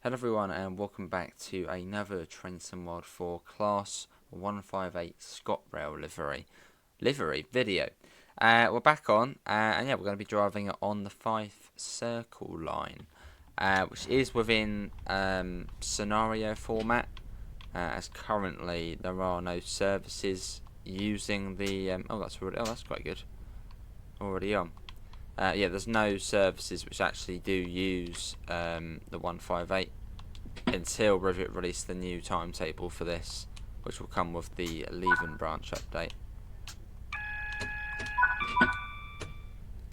Hello everyone and welcome back to another Train Sim World 4 Class 158 ScotRail livery video. We're back on and yeah, we're going to be driving it on the Fife Circle Line, which is within scenario format, as currently there are no services using the that's quite good, already on. Yeah, there's no services which actually do use the 158 until Rivet release the new timetable for this, which will come with the Leven branch update.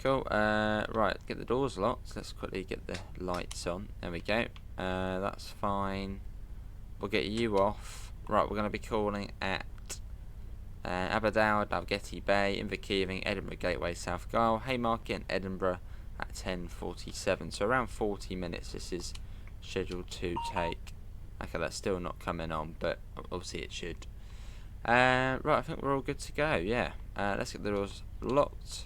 Cool. Right, get the doors locked. Let's quickly get the lights on. There we go. That's fine. We'll get you off. Right, we're going to be calling at Abbeyhill, Abbeyhill Bay, Inverkeithing, Edinburgh Gateway, South Gyle, Haymarket and Edinburgh at 10:47. So around 40 minutes this is scheduled to take. Okay, that's still not coming on, but obviously it should. Right, I think we're all good to go, yeah. Let's get the doors locked.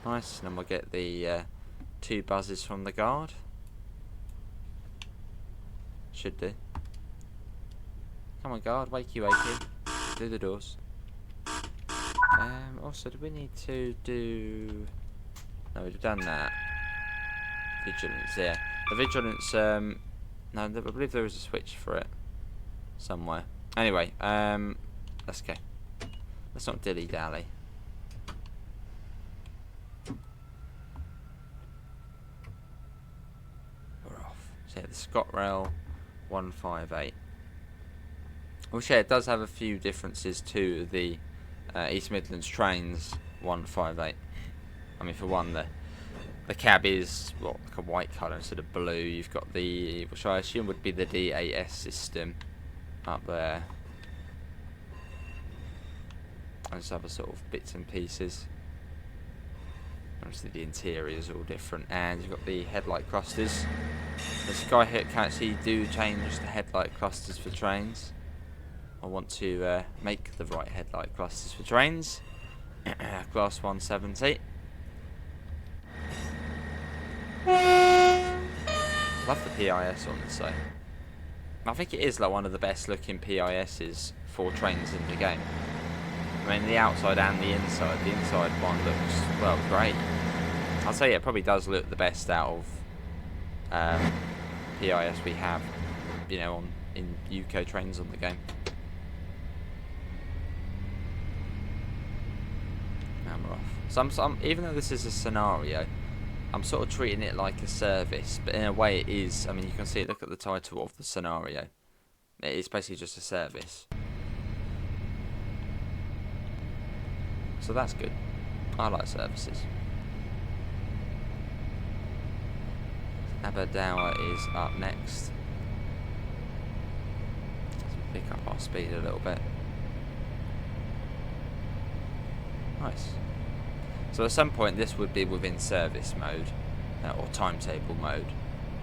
Nice, and then we'll get the 2 buzzes from the guard. Should do. Come on, guard, wakey wakey. Do the doors. Also, do we need to do... No, we've done that. Vigilance, yeah. The vigilance, no, I believe there is a switch for it somewhere. Anyway, let's go. Let's not dilly-dally. We're off. So yeah, the ScotRail 158. Which yeah, it does have a few differences to the East Midlands Trains 158. I mean, for one, the cab is like a white colour instead of blue. You've got the, which I assume would be the DAS system up there, and just other sort of bits and pieces. Obviously the interior is all different, and you've got the headlight clusters. The Skyhook can actually do change the headlight clusters for trains. I want to make the right headlight clusters for trains. Class 170. Love the PIS on this though. I think it is like one of the best looking PISs for trains in the game. I mean, the outside and the inside. The inside one looks, well, great. I'll say it probably does look the best out of PIS we have, you know, in UK trains on the game. And we're off. So even though this is a scenario, I'm sort of treating it like a service, but in a way it is. I mean, you can see, look at the title of the scenario. It is basically just a service. So that's good. I like services. Abbeyhill is up next. Let's pick up our speed a little bit. Nice. So at some point this would be within service mode, or timetable mode.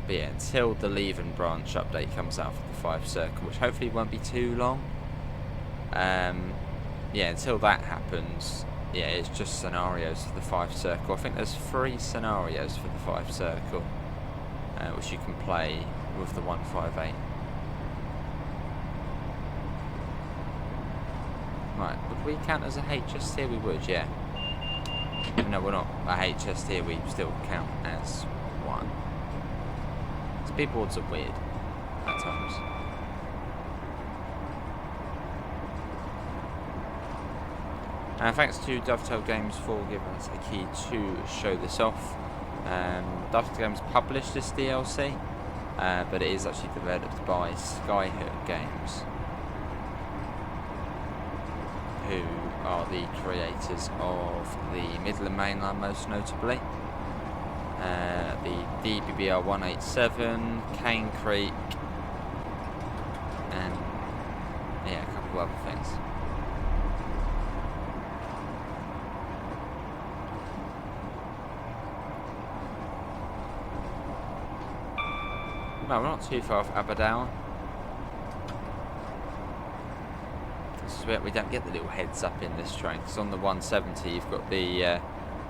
But yeah, until the Leven branch update comes out for the Fife Circle, which hopefully won't be too long. Yeah, until that happens, yeah, it's just scenarios for the Fife Circle. I think there's 3 scenarios for the Fife Circle, which you can play with the 158. Right, would we count as a HST? We would, yeah. Even though we're not a HST, we still count as one. Speedboards are weird at times. Thanks to Dovetail Games for giving us a key to show this off. Dovetail Games published this DLC, but it is actually developed by Skyhook Games, who are the creators of the Midland Mainline, most notably. The DBBR 187, Cane Creek, and yeah, a couple of other things. No, we're not too far off Abbeyhill. This is where we don't get the little heads up in this train, because on the 170 you've got the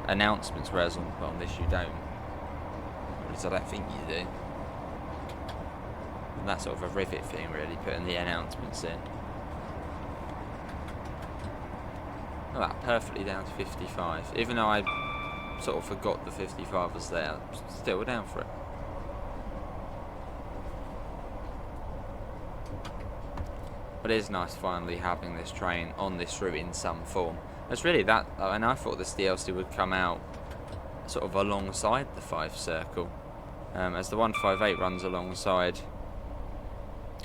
announcements, whereas on this you don't. At least I don't think you do. And that's sort of a rivet thing, really, putting the announcements in. Oh, that perfectly down to 55. Even though I sort of forgot the 55 was there, I'm still down for it. But it is nice finally having this train on this route in some form. It's really that, and I thought this DLC would come out sort of alongside the Fife Circle, as the 158 runs alongside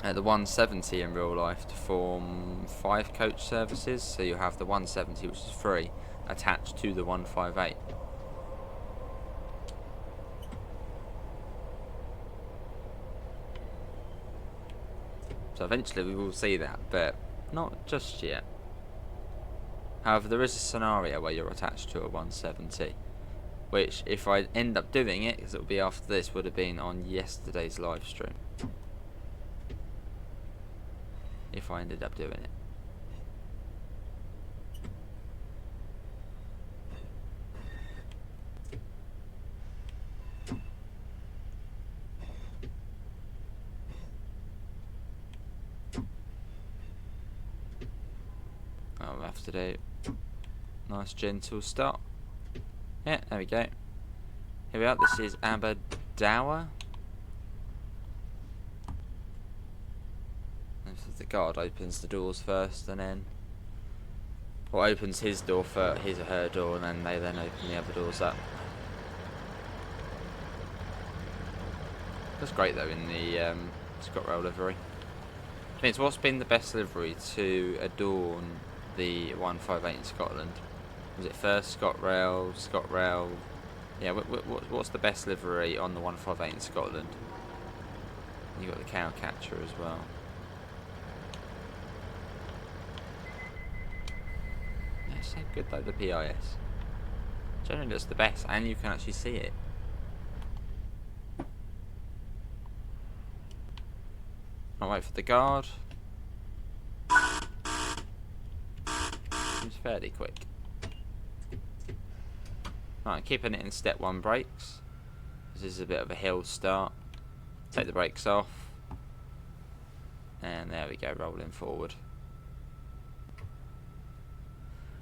the 170 in real life to form 5 coach services. So you have the 170, which is free, attached to the 158. So eventually we will see that, but not just yet. However, there is a scenario where you're attached to a 170, which if I end up doing it, because it will be after this, would have been on yesterday's live stream. If I ended up doing it. I'll have to do nice gentle start. Yeah, there we go. Here we are. This is Abbeyhill. The guard opens the doors first, and then, or opens his door for his or her door, and then they then open the other doors up. That's great though in the ScotRail livery. I think it's what's been the best livery to adorn the 158 in Scotland. Was it first ScotRail? Yeah, what's the best livery on the 158 in Scotland? You got the cow catcher as well. It's so good though, the PIS. Generally looks the best, and you can actually see it. I'll wait for the guard. Seems fairly quick. Right, keeping it in step 1 brakes. This is a bit of a hill start. Take the brakes off. And there we go, rolling forward.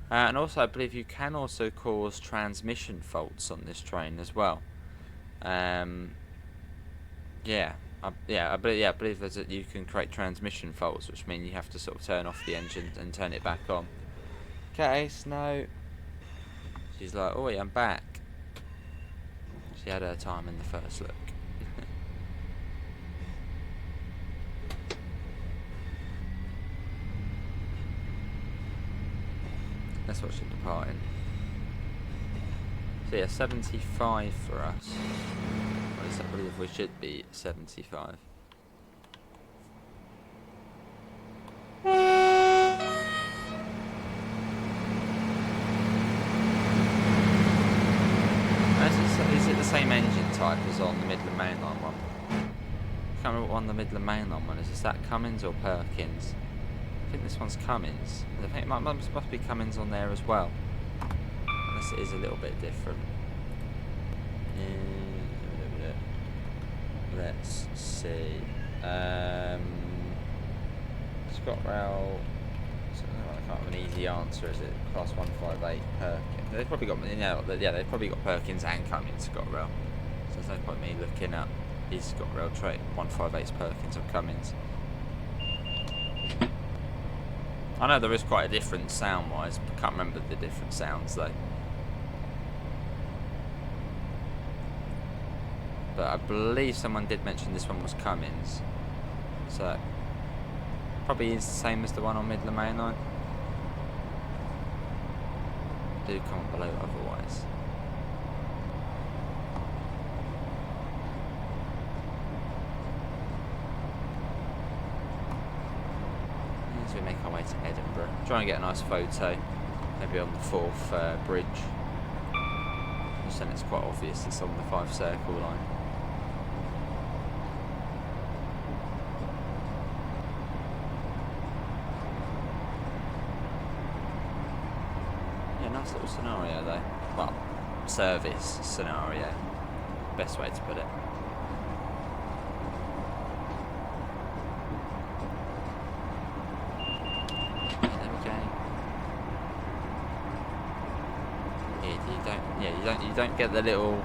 And also, I believe you can also cause transmission faults on this train as well. I believe that you can create transmission faults, which mean you have to sort of turn off the engine and turn it back on. Okay, Snow. She's like, oh, I'm back. She had her time in the first look. That's what she's departing. So yeah, 75 for us. Or at least I believe we should be 75. Is it the same engine type as on the Midland Mainline one? I can't remember what one the Midland Mainline one is. Is that Cummins or Perkins? I think this one's Cummins. I think it must be Cummins on there as well. Unless it is a little bit different. Let's see. ScotRail. I can't have an easy answer, is it? Class 158 Perkins. They've probably got, yeah, they've probably got Perkins and Cummins ScotRail. So there's no point me looking up these ScotRail 158's Perkins or Cummins. I know there is quite a difference sound-wise, but I can't remember the different sounds though. But I believe someone did mention this one was Cummins. So, probably is the same as the one on Midland Mainline. Do comment below otherwise. As we make our way to Edinburgh, try and get a nice photo, maybe on the Forth bridge. Just then it's quite obvious it's on the Fife Circle Line. Yeah, nice little scenario though. Well, service scenario. Best way to put it. You don't get the little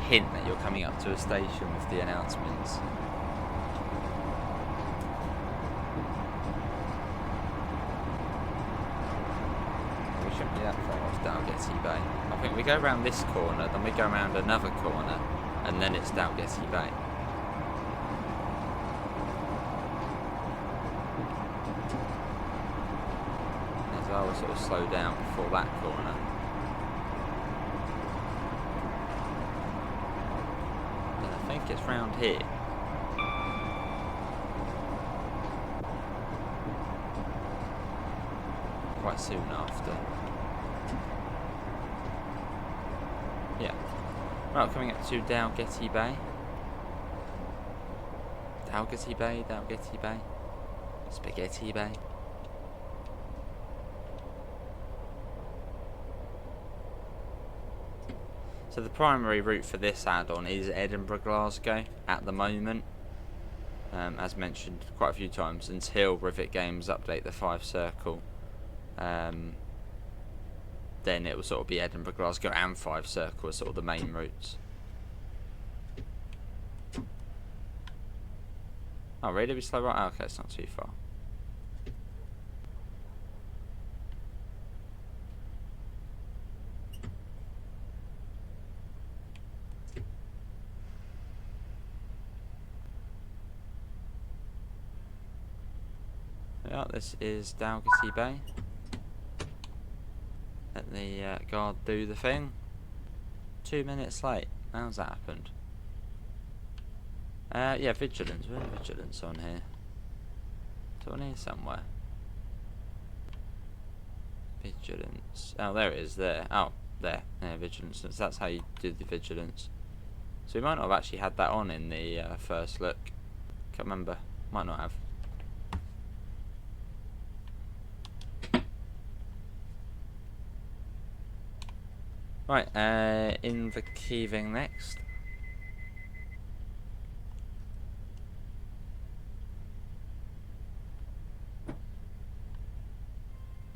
hint that you're coming up to a station with the announcements. We shouldn't be that far off Dalgety Bay. I think we go around this corner, then we go around another corner, and then it's Dalgety Bay. As I will sort of slow down before that corner. I think it's round here. Quite soon after. Yeah. Right, coming up to Dalgety Bay. Dalgety Bay, Dalgety Bay. Spaghetti Bay. So the primary route for this add-on is Edinburgh Glasgow at the moment, as mentioned quite a few times, until Rivet Games update the Fife Circle. Then it will sort of be Edinburgh Glasgow and Fife Circle as sort of the main routes. Oh really? We slow right? Oh, okay, it's not too far. Yeah, this is Dalgety Bay. Let the guard do the thing. 2 minutes late. How's that happened? Yeah, vigilance. Where's vigilance on here? It's on here somewhere. Vigilance. Oh, there it is. There. Oh, there. Yeah, vigilance. That's how you do the vigilance. So we might not have actually had that on in the first look. Can't remember. Might not have. Right, Inverkeithing next.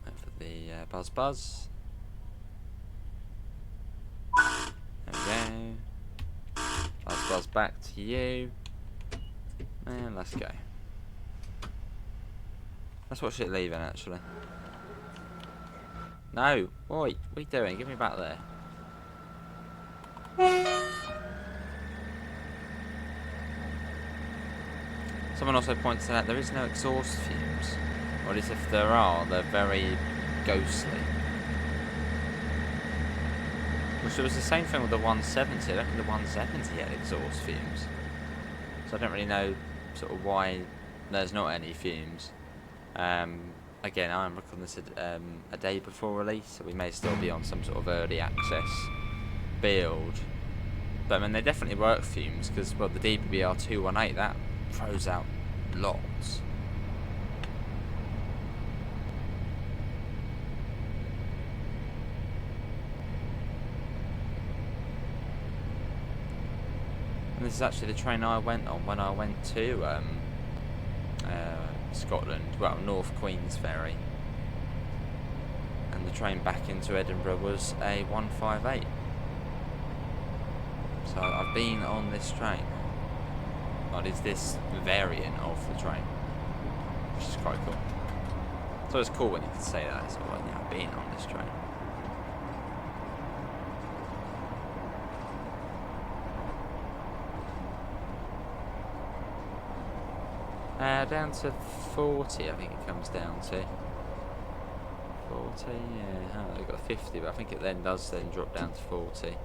Wait for the buzz. There we go. Buzz back to you. And let's go. Let's watch it leaving actually. No! Oi, what are you doing? Give me back there. Someone also points out there is no exhaust fumes. Or at least if there are, they're very ghostly. Which was the same thing with the 170. I don't think the 170 had exhaust fumes. So I don't really know sort of why there's not any fumes. Again, I'm recording this a day before release, so we may still be on some sort of early access build. But I mean, they definitely work fumes, because, well, the DBR 218, that throws out lots. And this is actually the train I went on when I went to Scotland, well, North Queensferry, and the train back into Edinburgh was a 158. So I've been on this train. Well, it's this variant of the train, which is quite cool. So it's cool when you can say that. So well, yeah, I've been on this train. Down to 40, I think it comes down to. 40, yeah. Oh, they've got 50, but I think it then does then drop down to 40.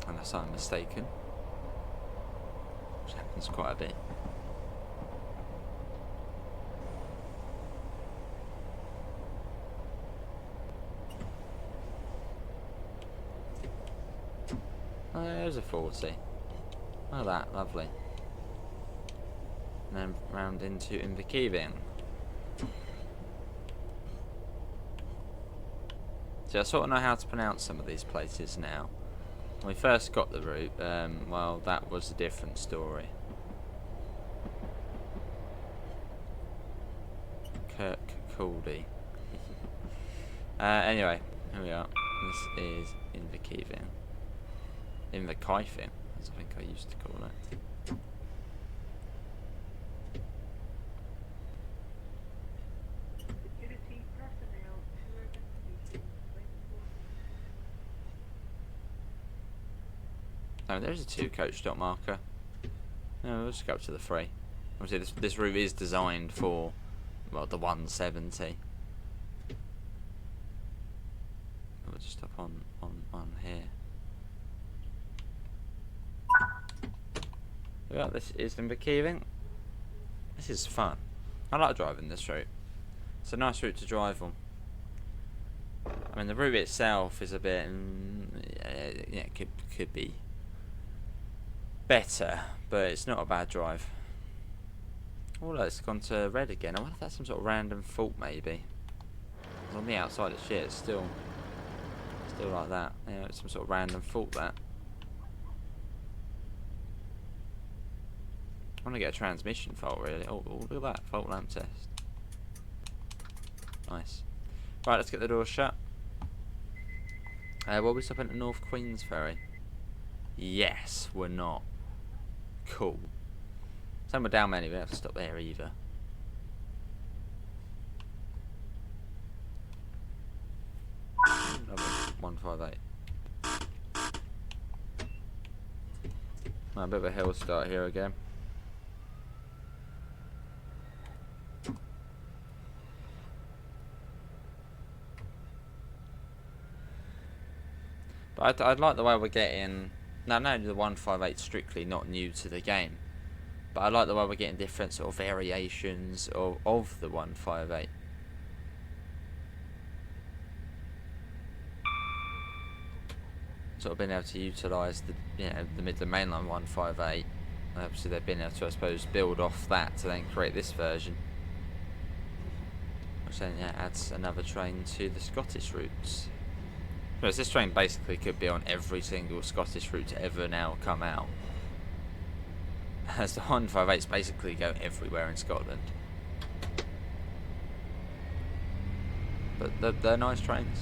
Unless I'm mistaken. Which happens quite a bit. Oh, there's a 40. Look at that, lovely. And then round into Inverkeithing. So I sort of know how to pronounce some of these places now. When we first got the route, well, that was a different story. Kirkcaldy. Anyway, here we are. This is Inverkeithing. Inverkeithing, as I think I used to call it. Oh, there's a 2 coach dot marker. No, we'll just go up to the 3. Obviously, this route is designed for, well, the 170. We'll just stop on here. Well, this is Inverkeithing. This is fun. I like driving this route. It's a nice route to drive on. I mean, the route itself is a bit, yeah, could be better, but it's not a bad drive. Oh look, it's gone to red again. I wonder if that's some sort of random fault maybe. On the outside it's shit, it's still like that. Yeah, it's some sort of random fault that. I want to get a transmission fault really. Oh, look at that, fault lamp test. Nice. Right, let's get the door shut. Will we stop at North Queensferry? Yes, we're not. Cool. Same with Down Many, we don't have to stop there either. Lovely. 158. A bit of a hill start here again. But I'd like the way we're getting. Now, no, the 158 strictly not new to the game, but I like the way we're getting different sort of variations of the 158. Sort of been able to utilise the Midland Mainline 158. Obviously, they've been able to, I suppose, build off that to then create this version, which then adds another train to the Scottish routes. Whereas this train basically could be on every single Scottish route to ever now come out, as the 158s basically go everywhere in Scotland. But they're nice trains.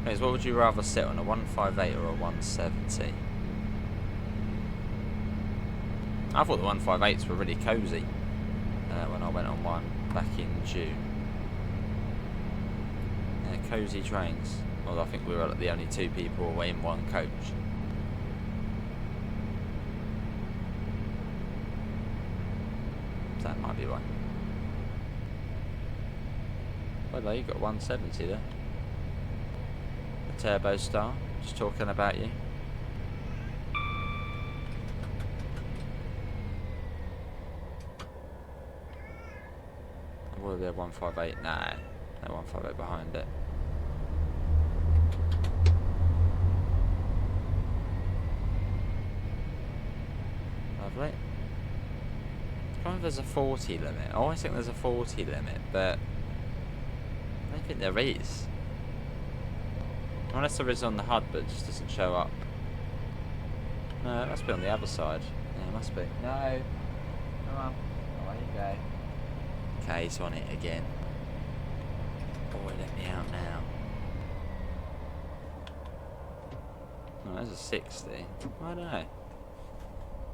Anyways, what would you rather sit on, a 158 or a 170? I thought the 158s were really cosy when I went on one back in June. Cosy trains. Well, I think we were the only 2 people away in one coach. That might be right. Well, there you got 170 there. The Turbo Star, just talking about you. Will there be a 158? Nah, no 158 behind it. Lovely. I don't know if there's a 40 limit. I always think there's a 40 limit, but I don't think there is. Unless there is on the HUD, but it just doesn't show up. No, it must be on the other side. Yeah, it must be. No. Come on. Away you go. Okay, he's on it again. Boy, let me out now. Oh, there's a 60. I don't know.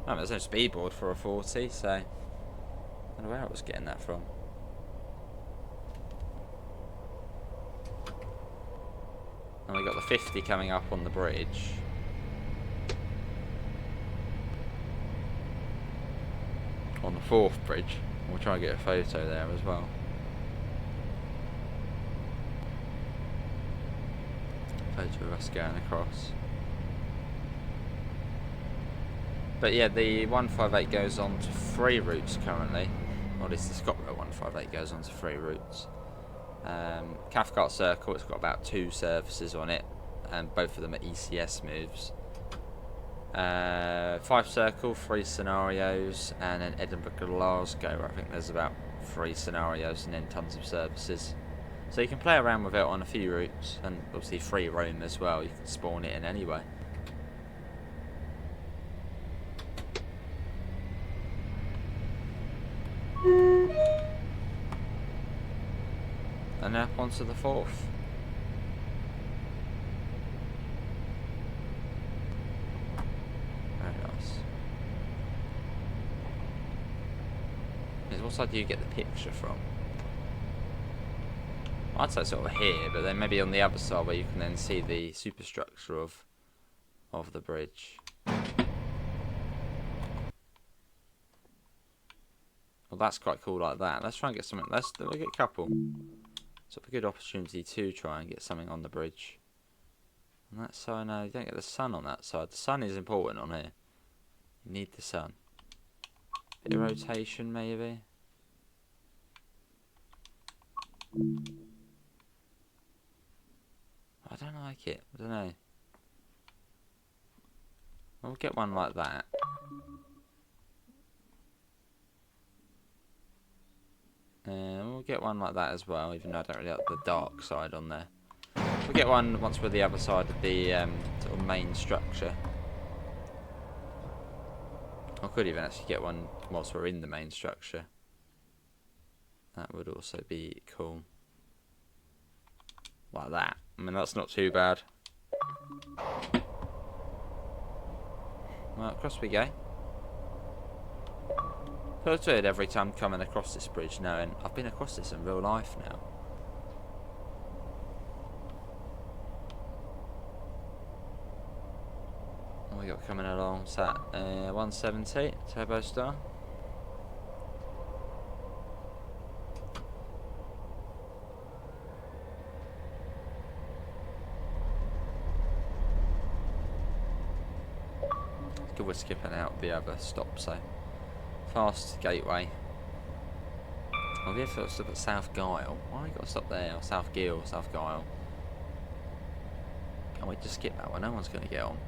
Oh, there's no speed board for a 40, so I don't know where I was getting that from. And we got the 50 coming up on the bridge. On the 4th bridge. We'll try and get a photo there as well. Photo of us going across. But yeah, the 158 goes on to 3 routes currently. Or at least the ScotRail 158 goes on to 3 routes. Cathcart Circle, it's got about 2 services on it, and both of them are ECS moves. Fife Circle, 3 scenarios, and then Edinburgh Glasgow, I think there's about 3 scenarios and then tons of services. So you can play around with it on a few routes, and obviously free roam as well. You can spawn it in anyway. And up onto the 4th. Very nice. What side do you get the picture from? I'd say sort of here, but then maybe on the other side where you can then see the superstructure of the bridge. Well, that's quite cool like that. Let's try and get something. Let's get a couple. It's a good opportunity to try and get something on the bridge. On that side, no, you don't get the sun on that side. The sun is important on here. You need the sun. Bit of rotation, maybe. I don't like it. I don't know. We'll get one like that. We'll get one like that as well, even though I don't really like the dark side on there. We'll get one once we're the other side of the sort of main structure. I could even actually get one whilst we're in the main structure. That would also be cool. Like that. I mean, that's not too bad. Well, across we go. Feels weird every time coming across this bridge knowing I've been across this in real life now. What we got coming along? What's that? 170 Turbo Star. Good, we're skipping out the other stop, so fast gateway. Oh, we have to stop at South Gyle. Why got to stop there? Or South Gill, South Gyle. Can't wait to skip that one. No one's going to get on.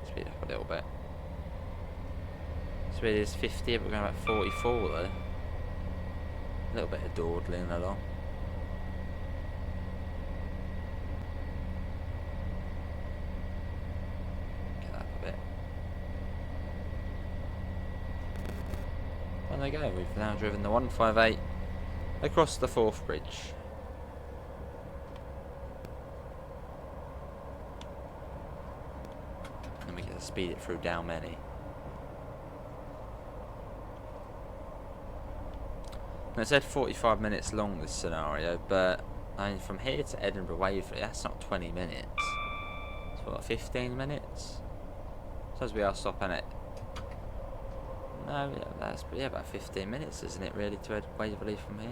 Speed up a little bit. Speed is 50, but we're going about 44 though. A little bit of dawdling along. Get that up a bit. And there you go, we've now driven the 158 across the 4th bridge. And we get to speed it through down many. It said 45 minutes long, this scenario, but I mean, from here to Edinburgh Waverley, that's not 20 minutes. It's what, 15 minutes? Suppose we are stopping it. No, yeah, that's about 15 minutes, isn't it, really, to Waverley from here?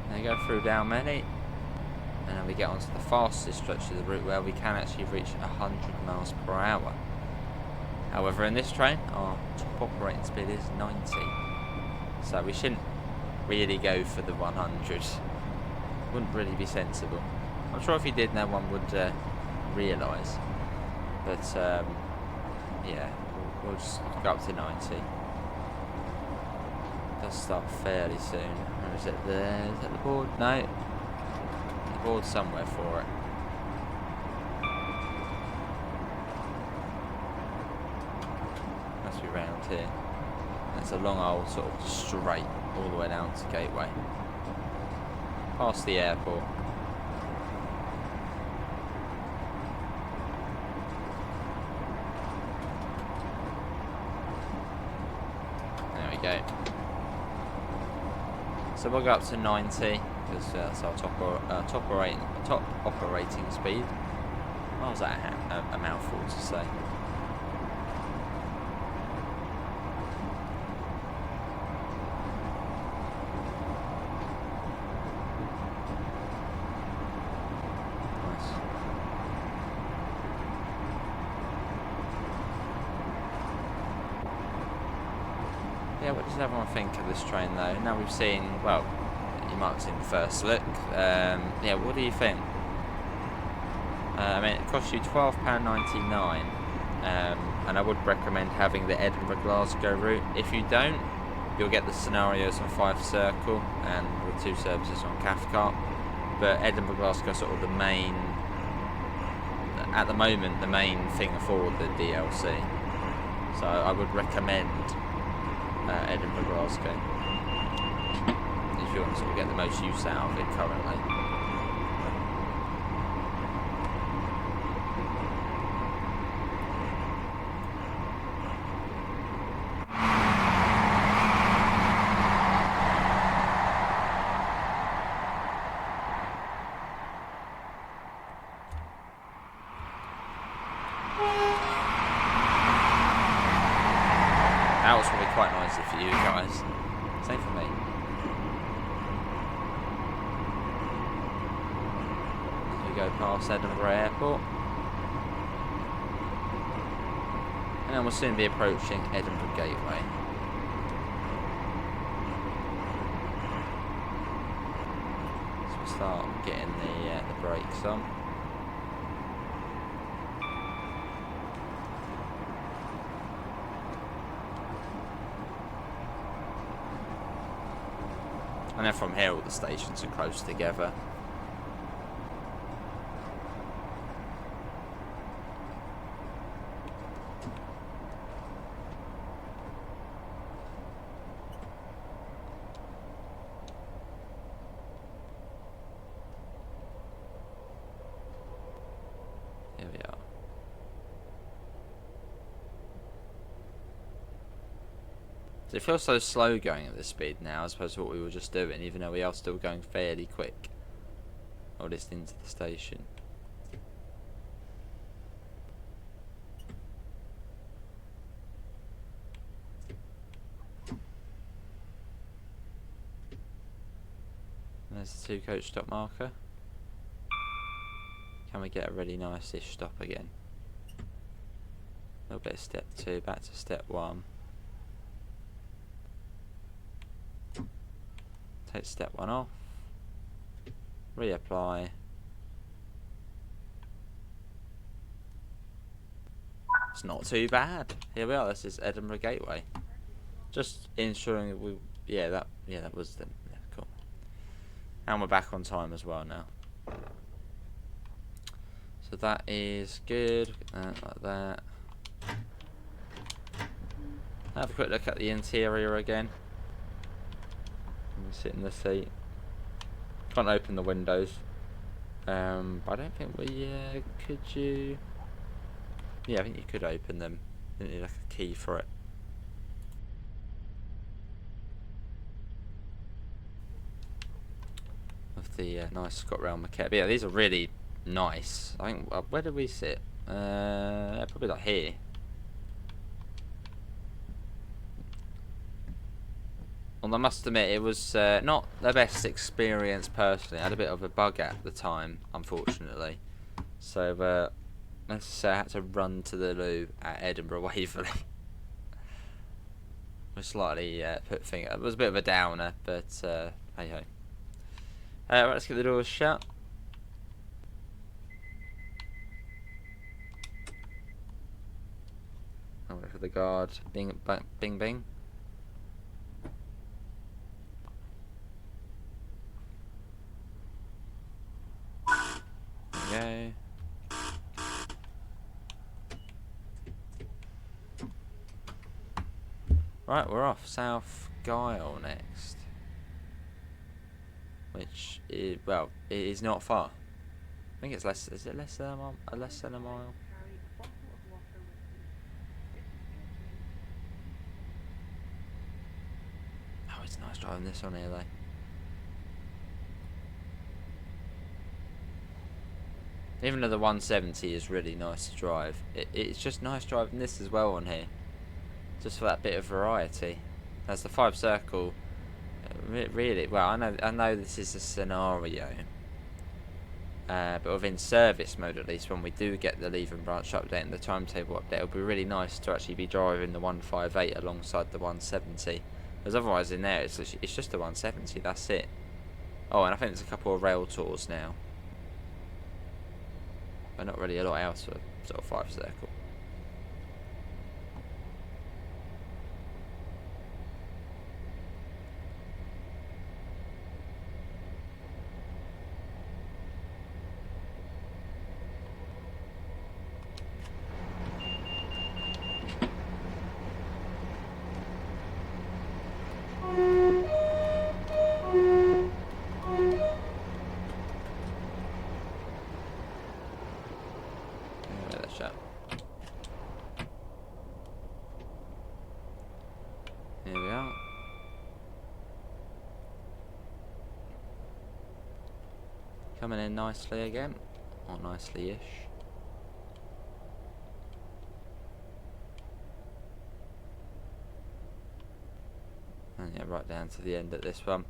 There you go, through down many. And then we get onto the fastest stretch of the route where we can actually reach 100 miles per hour. However, in this train, our top operating speed is 90. So we shouldn't really go for the 100. Wouldn't really be sensible. I'm sure if you did, no one would realise. But, yeah, we'll just go up to 90. It does start fairly soon. Or is it there? Is that the board? No. Board somewhere for it. Must be round here. It's a long old sort of straight all the way down to Gateway. Past the airport. There we go. So we'll go up to 90. Because that's our top operating speed. What was that a mouthful to say? Nice. yeah, what does everyone think of this train though? Now we've seen, well, you might have seen the first look. Yeah, what do you think? I mean, it costs you £12.99, and I would recommend having the Edinburgh Glasgow route. If you don't, you'll get the scenarios on Fife Circle and the 2 services on Cathcart. But Edinburgh Glasgow is sort of the main, at the moment, the main thing for the DLC. So I would recommend Edinburgh Glasgow if you want to sort of get the most use out of it currently. That was probably quite noisy for you guys. Same for me. As we go past Edinburgh Airport. And then we'll soon be approaching Edinburgh Gateway. So we'll start getting the brakes on. And then from here all the stations are close together. Here we are. So it feels so slow going at this speed now as opposed to what we were just doing, even though we are still going fairly quick. Or just into the station. There's the 2 coach stop marker. Can we get a really nice-ish stop again? A little bit of step 2, back to step 1. Take step 1 off, reapply. It's not too bad. Here we are. This is Edinburgh Gateway. Just ensuring that we, that was them. Yeah, cool. And we're back on time as well now. So that is good. Like that. Have a quick look at the interior again. Sit in the seat. Can't open the windows. But I don't think we could you. Yeah, I think you could open them. Didn't need like a key for it. With the nice ScotRail maquette. But yeah, these are really nice. I think. Where did we sit? Probably like here. Well, I must admit, it was not the best experience personally. I had a bit of a bug at the time, unfortunately. So, let's say I had to run to the loo at Edinburgh Waverley. Which slightly put things. It was a bit of a downer, but hey ho. Right, let's get the doors shut. I'll wait for the guard. Bing, bing, bing. Go. Right, we're off South Gyle next, which is, well, it is not far. I think it's less. Is it less than a mile? Less than a mile. Oh, it's nice driving this on here though. Even though the 170 is really nice to drive, it's just nice driving this as well on here. Just for that bit of variety. As the Fife Circle, really, well, I know this is a scenario. but within service mode at least, when we do get the leave and branch update and the timetable update, it'll be really nice to actually be driving the 158 alongside the 170. Because otherwise in there it's just the 170, that's it. Oh, and I think there's a couple of rail tours now. But not really a lot else for sort of Fife Circle. Here we are. Coming in nicely again, or nicely-ish. And yeah, right down to the end at this one.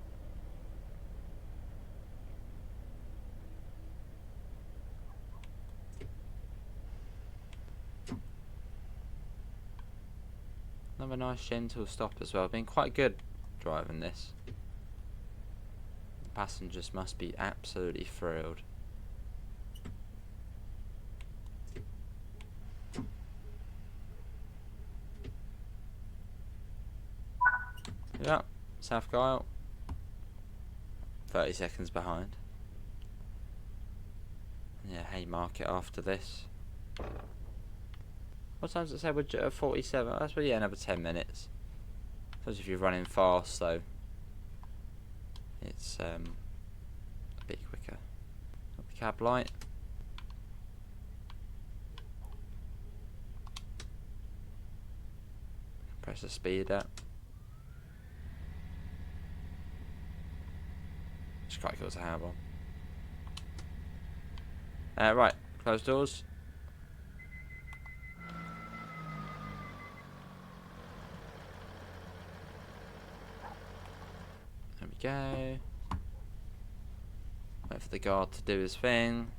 Another nice gentle stop as well. Been quite good driving this. The passengers must be absolutely thrilled. Yeah, South Gyle. 30 seconds behind. Yeah, Haymarket after this. What time does it say we're 47? That's yeah, another 10 minutes. Suppose if you're running fast though, it's a bit quicker. Got the cab light. Press the speed up. It's quite cool to have on. Right, close doors. There we go. Wait for the guard to do his thing.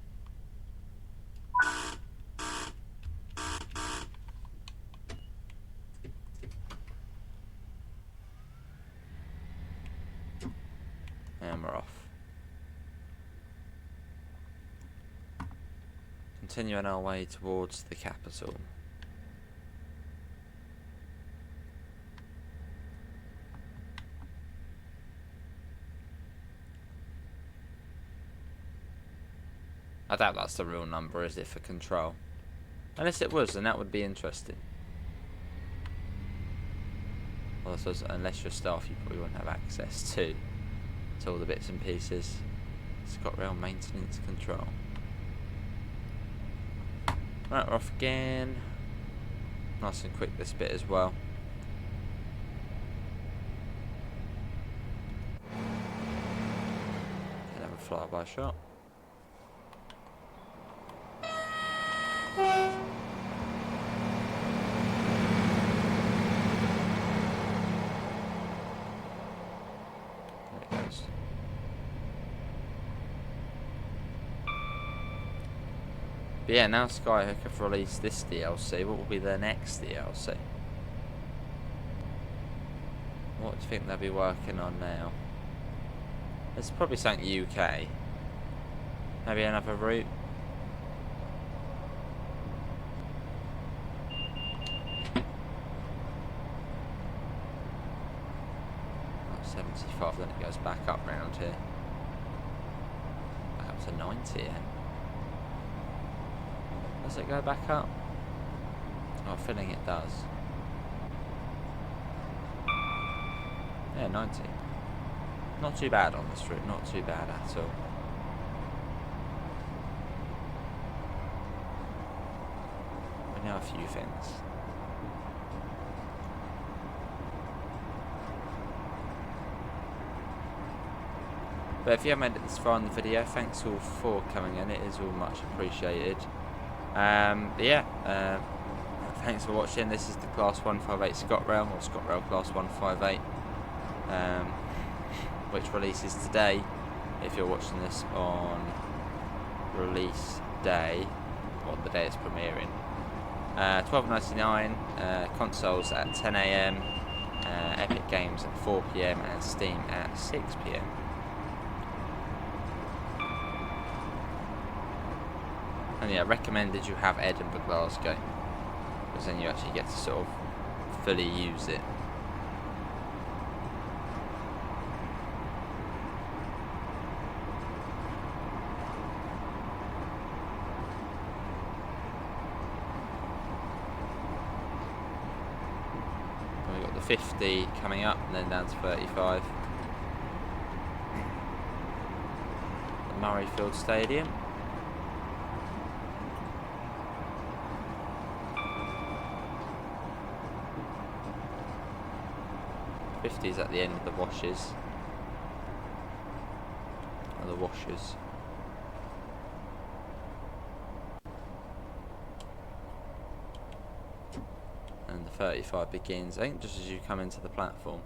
And we're off. Continuing our way towards the capital. I doubt that's the real number, is it, for control? Unless it was, then that would be interesting. Well, I suppose unless you're staff, you probably wouldn't have access to all the bits and pieces. ScotRail maintenance control. Right, we're off again. Nice and quick this bit as well. Can have a flyby shot. But yeah, now Skyhook have released this DLC. What will be their next DLC? What do you think they'll be working on now? There's probably something UK. Maybe another route. 75, then it goes back up round here. Back up to 90 again. Does it go back up? Oh, I'm feeling it does. Yeah, 90. Not too bad on this route, not too bad at all. We know a few things. But if you haven't made it this far in the video, thanks all for coming in, it is all much appreciated. Thanks for watching. This is the Class 158 ScotRail, or ScotRail Class 158, which releases today, if you're watching this on release day, or the day it's premiering. $12.99, consoles at 10 AM, Epic Games at 4 PM, and Steam at 6 PM. And yeah, recommended you have Edinburgh Glasgow, because then you actually get to sort of fully use it. We've got the 50 coming up, and then down to 35. The Murrayfield Stadium. Is at the end of the washes. Or the washers. And the 35 begins, I think, just as you come into the platform.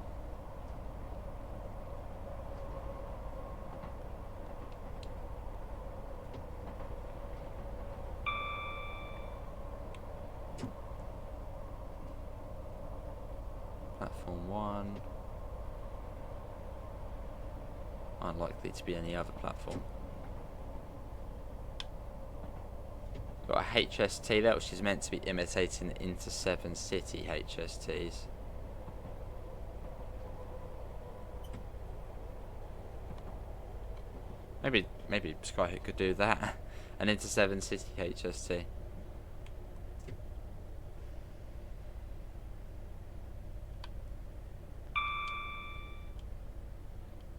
Platform 1. Unlikely to be any other platform. Got a HST there, which is meant to be imitating the Inter7 City HSTs. Maybe Skyhook could do that. An Inter7 City HST.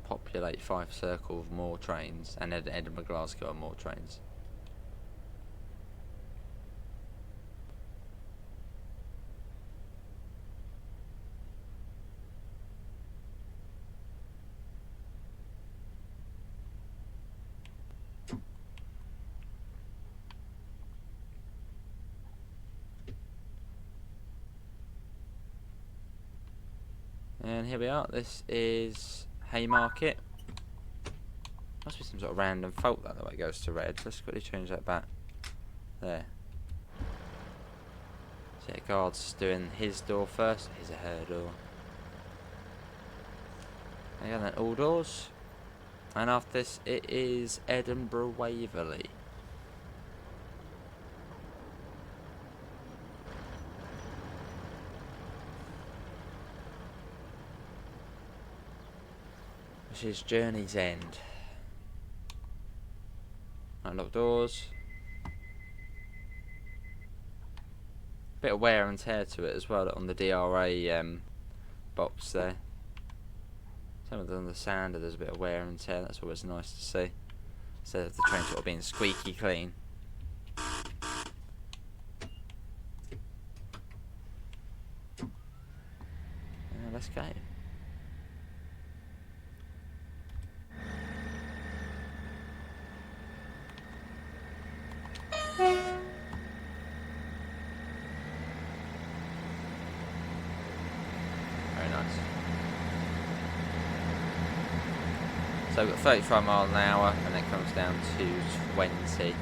Populate Fife Circle with more trains, and Edinburgh Glasgow are more trains. And here we are. This is Haymarket. Must be some sort of random fault that the way it goes to red. Let's quickly change that back. There. So yeah, guard's doing his door first. Here's a her door. And then all doors. And after this, it is Edinburgh Waverley. Which is Journey's End. Unlock doors. Bit of wear and tear to it as well on the DRA box there. Some of them on the sander, there's a bit of wear and tear. That's always nice to see. Instead of the train sort of being squeaky clean. Let's go. So we've got 35 miles an hour, and then it comes down to 20.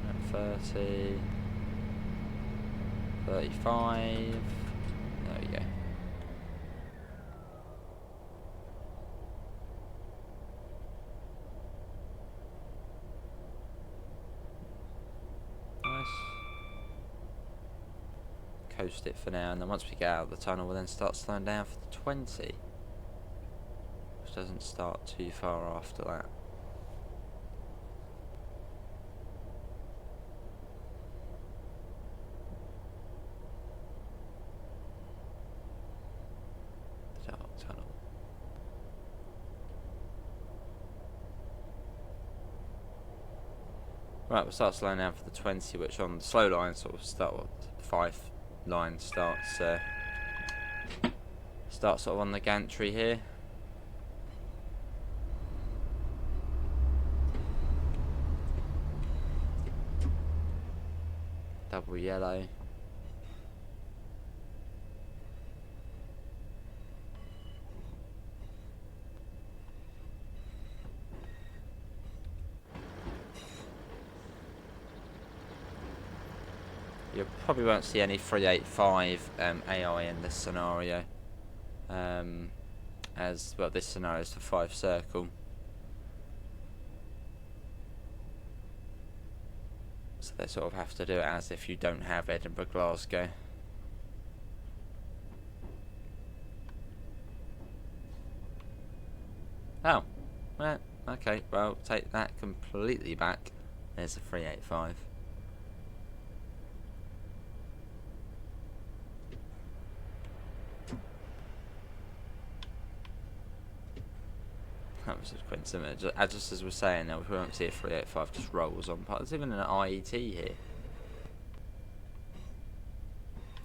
And 30, 35. There we go. Coast it for now, and then once we get out of the tunnel, we'll then start slowing down for the 20, which doesn't start too far after that. The dark tunnel. Right, we'll start slowing down for the 20, which on the slow line sort of start with the 5 line starts sort of on the gantry here. Double yellow. You probably won't see any 385 AI in this scenario. As well, this scenario is for Fife Circle. So they sort of have to do it as if you don't have Edinburgh Glasgow. Oh, well, okay, well, take that completely back. There's a 385. That was just coincidence. Just as we're saying now, we won't see a 385 just rolls on. There's even an IET here.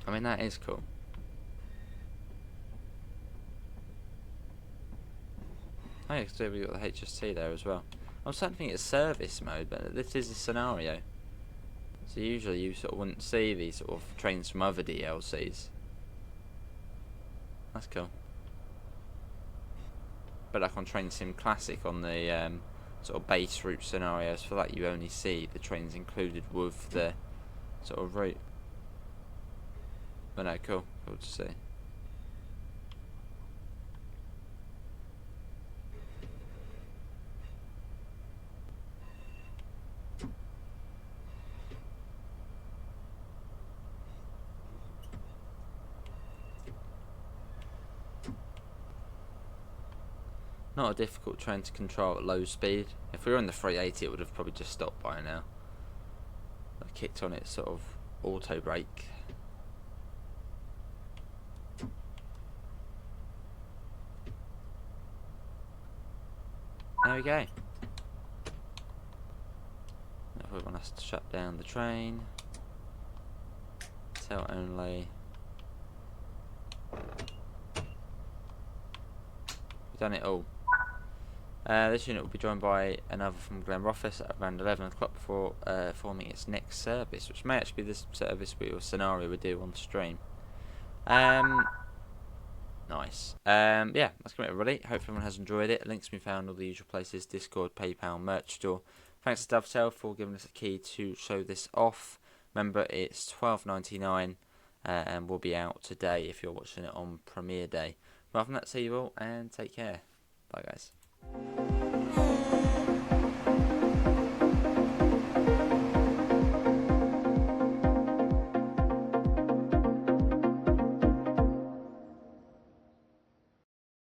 I mean, that is cool. Oh yeah, so we've got the HST there as well. I'm starting to think it's service mode, but this is a scenario. So usually you sort of wouldn't see these sort of trains from other DLCs. That's cool. But like on Train Sim Classic, on the sort of base route scenarios, for that you only see the trains included with the sort of route. But no, cool to see. Not a difficult train to control at low speed. If we were on the 380, it would have probably just stopped by now. I kicked on its sort of auto brake. There we go. Now we want us to shut down the train. Tell only. We've done it all. This unit will be joined by another from Glenrothes at around 11 o'clock before forming its next service, which may actually be this service or scenario we do on stream. Nice. Yeah, that's great, everybody. Hope everyone has enjoyed it. Links can be found in all the usual places: Discord, PayPal, merch store. Thanks to Dovetail for giving us a key to show this off. Remember, it's $12.99 and will be out today if you're watching it on premiere day. Rather than that, see you all and take care. Bye, guys.